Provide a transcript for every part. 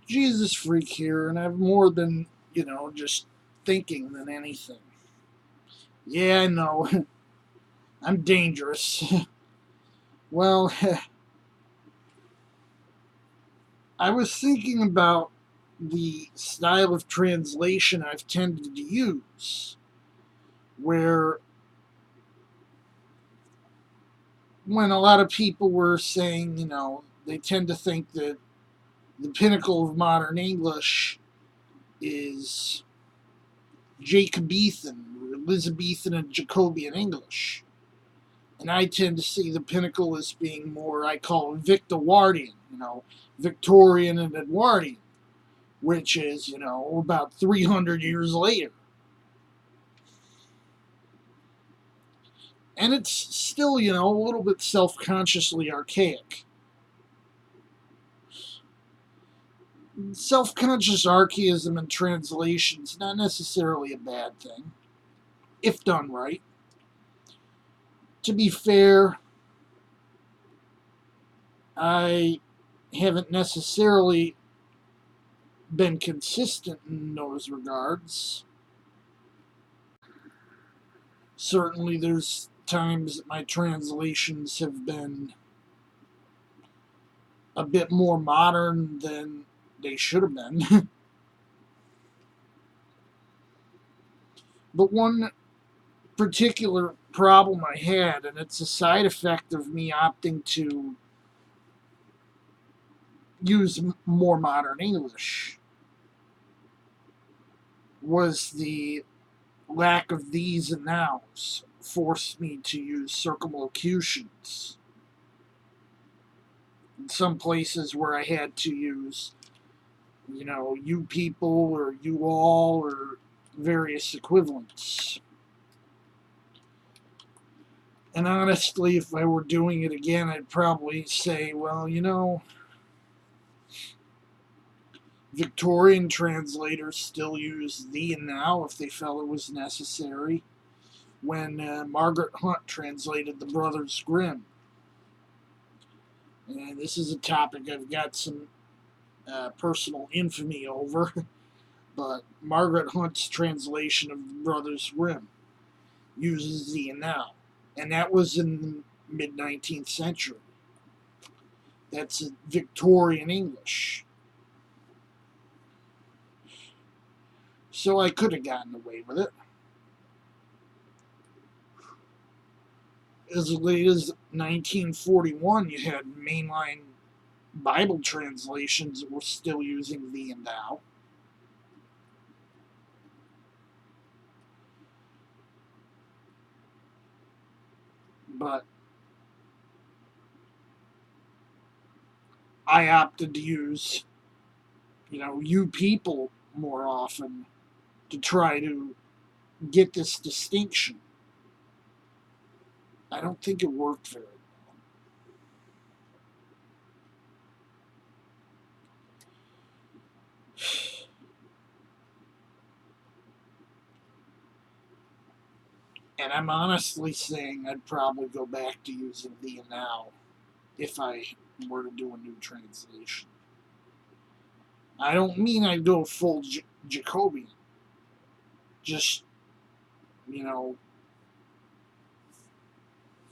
Jesus freak here, and I've more than, just thinking than anything. Yeah, I know. I'm dangerous. Well, I was thinking about the style of translation I've tended to use, where when a lot of people were saying, they tend to think that the pinnacle of modern English is Jacobean, Elizabethan, and Jacobean English. And I tend to see the pinnacle as being more, I call it Victorian, Victorian and Edwardian, which is, about 300 years later. And it's still, a little bit self consciously archaic. Self conscious archaism in translation is not necessarily a bad thing, if done right. To be fair, I haven't necessarily been consistent in those regards. Certainly, there's times that my translations have been a bit more modern than they should have been. But one particular problem I had, and it's a side effect of me opting to use more modern English, was the lack of these and nows forced me to use circumlocutions. In some places where I had to use, you people or you all or various equivalents. And honestly, if I were doing it again, I'd probably say, well, Victorian translators still use thee and thou if they felt it was necessary. When Margaret Hunt translated the Brothers Grimm. And this is a topic I've got some personal infamy over, but Margaret Hunt's translation of the Brothers Grimm uses thee and thou. And that was in the mid 19th century. That's Victorian English. So I could have gotten away with it. As late as 1941, you had mainline Bible translations that were still using thee and thou. But I opted to use, you people more often to try to get this distinction. I don't think it worked very well. And I'm honestly saying I'd probably go back to using thee and thou if I were to do a new translation. I don't mean I'd go full Jacobean. Just, you know,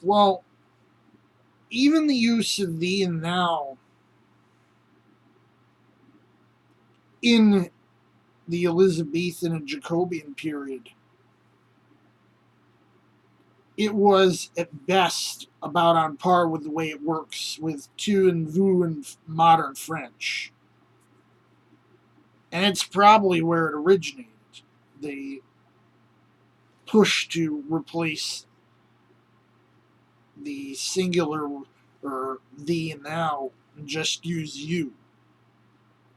well, even the use of thee and thou in the Elizabethan and Jacobean period, it was at best about on par with the way it works with tu and vous in modern French. And it's probably where it originated. The push to replace the singular or thee and thou and just use you.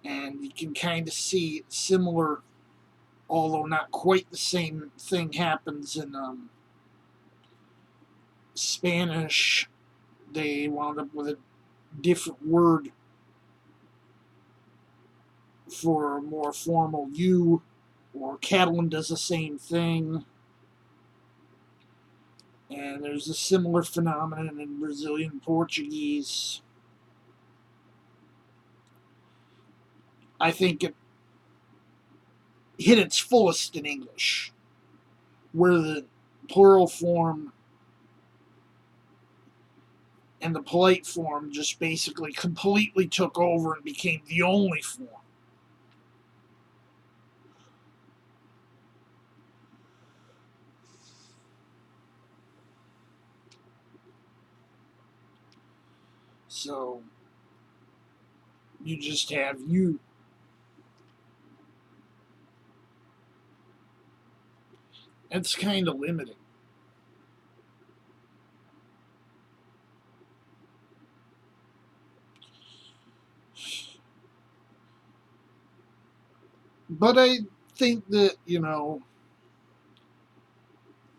And you can kind of see similar, although not quite the same thing happens in Spanish. They wound up with a different word for a more formal you, or Catalan does the same thing. And there's a similar phenomenon in Brazilian Portuguese. I think it hit its fullest in English, where the plural form and the polite form just basically completely took over and became the only form. So you just have you. It's kind of limiting. But I think that,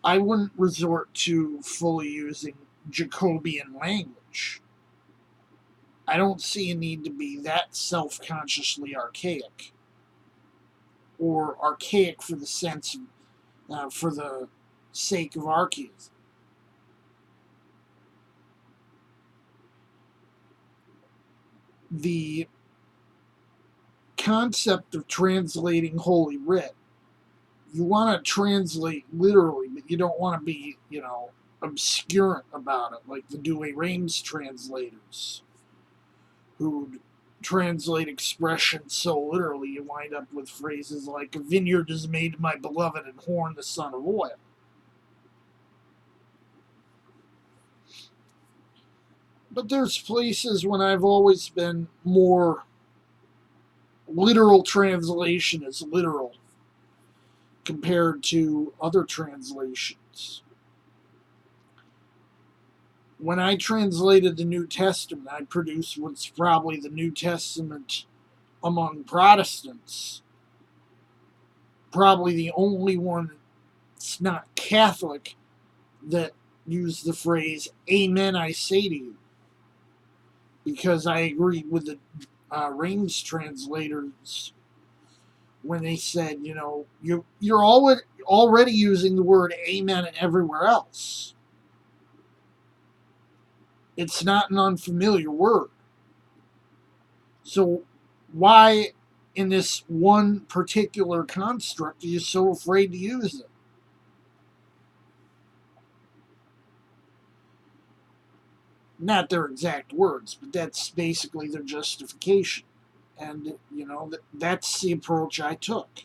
I wouldn't resort to fully using Jacobian language. I don't see a need to be that self consciously archaic, or archaic for the sense for the sake of archaism. The concept of translating Holy Writ, you want to translate literally, but you don't want to be, obscurant about it, like the Douay-Rheims translators, who translate expressions so literally you wind up with phrases like, a vineyard is made to my beloved and horn the son of oil. But there's places when I've always been more literal translation is literal compared to other translations. When I translated the New Testament, I produced what's probably the New Testament among Protestants, probably the only one that's not Catholic that used the phrase, Amen, I say to you. Because I agree with the Rheims translators when they said, you're already using the word amen everywhere else. It's not an unfamiliar word. So why in this one particular construct are you so afraid to use it? Not their exact words, but that's basically their justification. And, that's the approach I took.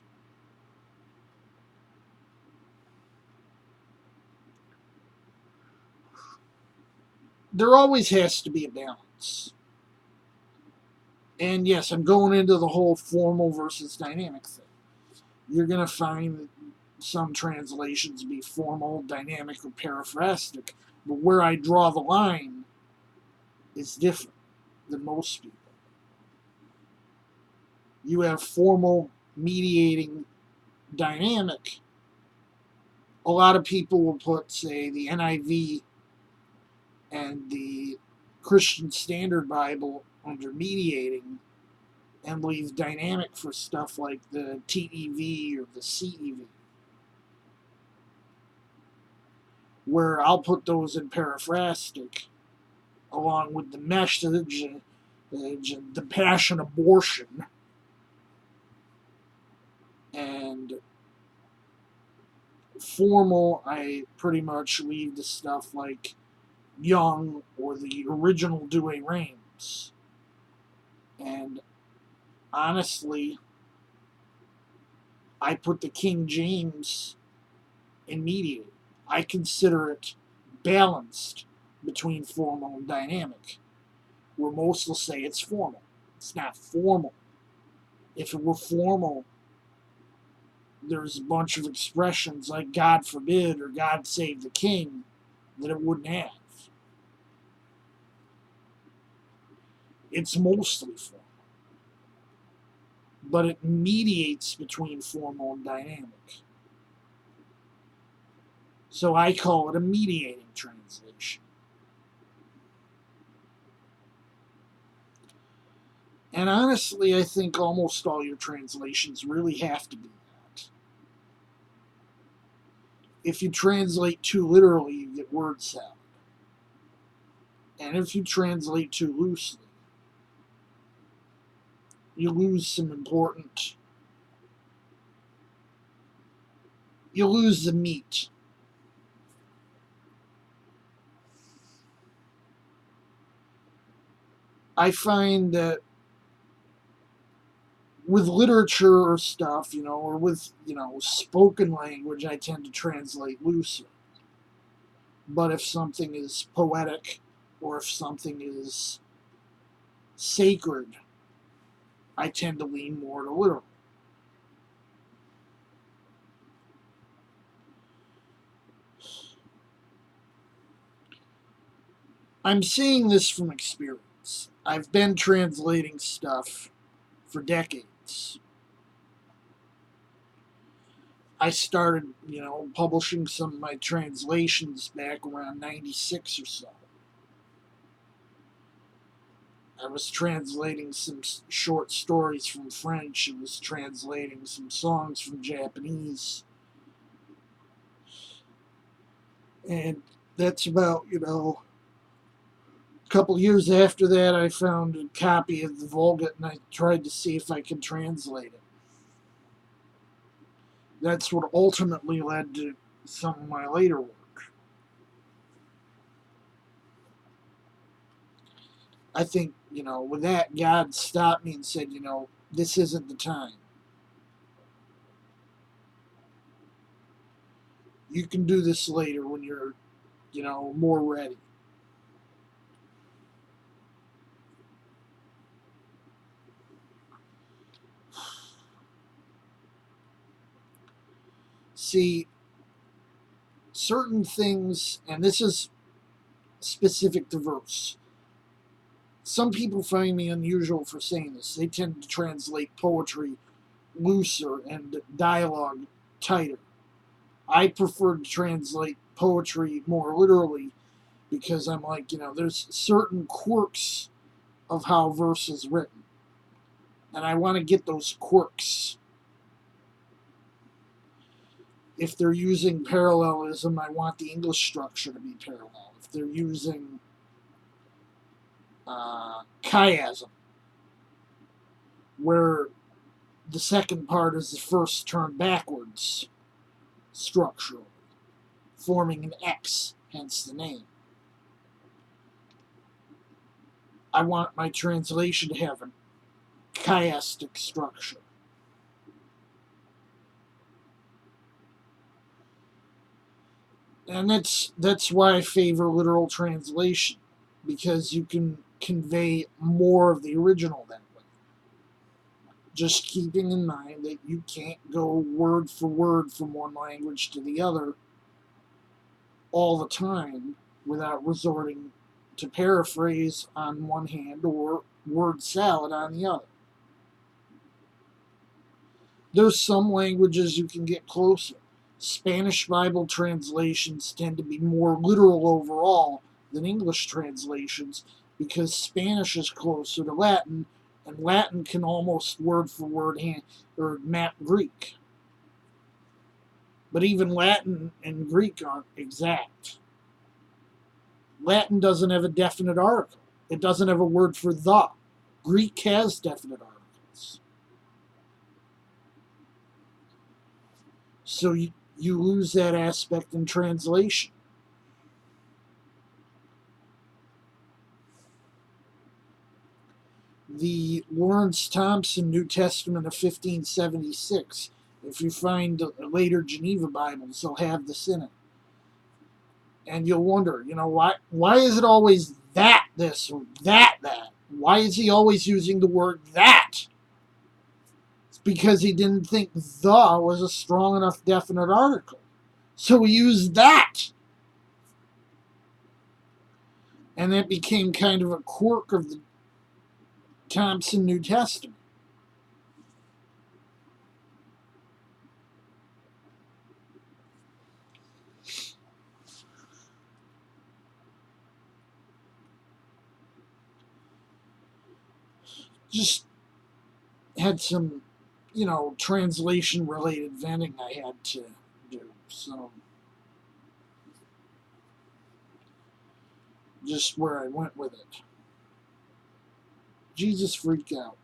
There always has to be a balance. And yes, I'm going into the whole formal versus dynamic thing. You're going to find some translations be formal, dynamic, or paraphrastic, but where I draw the line is different than most people. You have formal, mediating, dynamic. A lot of people will put, say, the NIV and the Christian Standard Bible under mediating and leave dynamic for stuff like the TEV or the CEV, where I'll put those in paraphrastic along with the message and the passion abortion, and formal I pretty much leave the stuff like Young or the original Douay-Rheims. And honestly, I put the King James in mediating. I consider it balanced between formal and dynamic, where most will say it's formal. It's not formal. If it were formal, there's a bunch of expressions like God forbid or God save the king that it wouldn't have. It's mostly formal, but it mediates between formal and dynamic. So I call it a mediating translation. And honestly, I think almost all your translations really have to be that. If you translate too literally, you get word salad. And if you translate too loosely, you lose some important, you lose the meat. I find that with literature or stuff, or with, spoken language, I tend to translate looser. But if something is poetic or if something is sacred, I tend to lean more to literal. I'm seeing this from experience. I've been translating stuff for decades. I started, publishing some of my translations back around 96 or so. I was translating some short stories from French. I was translating some songs from Japanese. And that's about, a couple years after that, I found a copy of the Vulgate and I tried to see if I could translate it. That's what ultimately led to some of my later work. I think, with that, God stopped me and said, this isn't the time. You can do this later when you're, more ready. See, certain things, and this is specific to verse. Some people find me unusual for saying this. They tend to translate poetry looser and dialogue tighter. I prefer to translate poetry more literally because I'm like, there's certain quirks of how verse is written. And I want to get those quirks. If they're using parallelism, I want the English structure to be parallel. If they're using chiasm, where the second part is the first turned backwards structurally, forming an X, hence the name. I want my translation to have a chiastic structure. And that's why I favor literal translation, because you can convey more of the original that way. Just keeping in mind that you can't go word for word from one language to the other all the time without resorting to paraphrase on one hand or word salad on the other. There's some languages you can get closer. Spanish Bible translations tend to be more literal overall than English translations because Spanish is closer to Latin, and Latin can almost word for word or map Greek. But even Latin and Greek aren't exact. Latin doesn't have a definite article. It doesn't have a word for the. Greek has definite articles. So you lose that aspect in translation. The Lawrence Thompson New Testament of 1576, if you find later Geneva Bibles, they'll have this in it. And you'll wonder, why is it always that this or that that? Why is he always using the word that? It's because he didn't think the was a strong enough definite article. So he used that. And that became kind of a quirk of the Thompson New Testament. Just had some, translation related venting I had to do. So just where I went with it. Jesus freak out.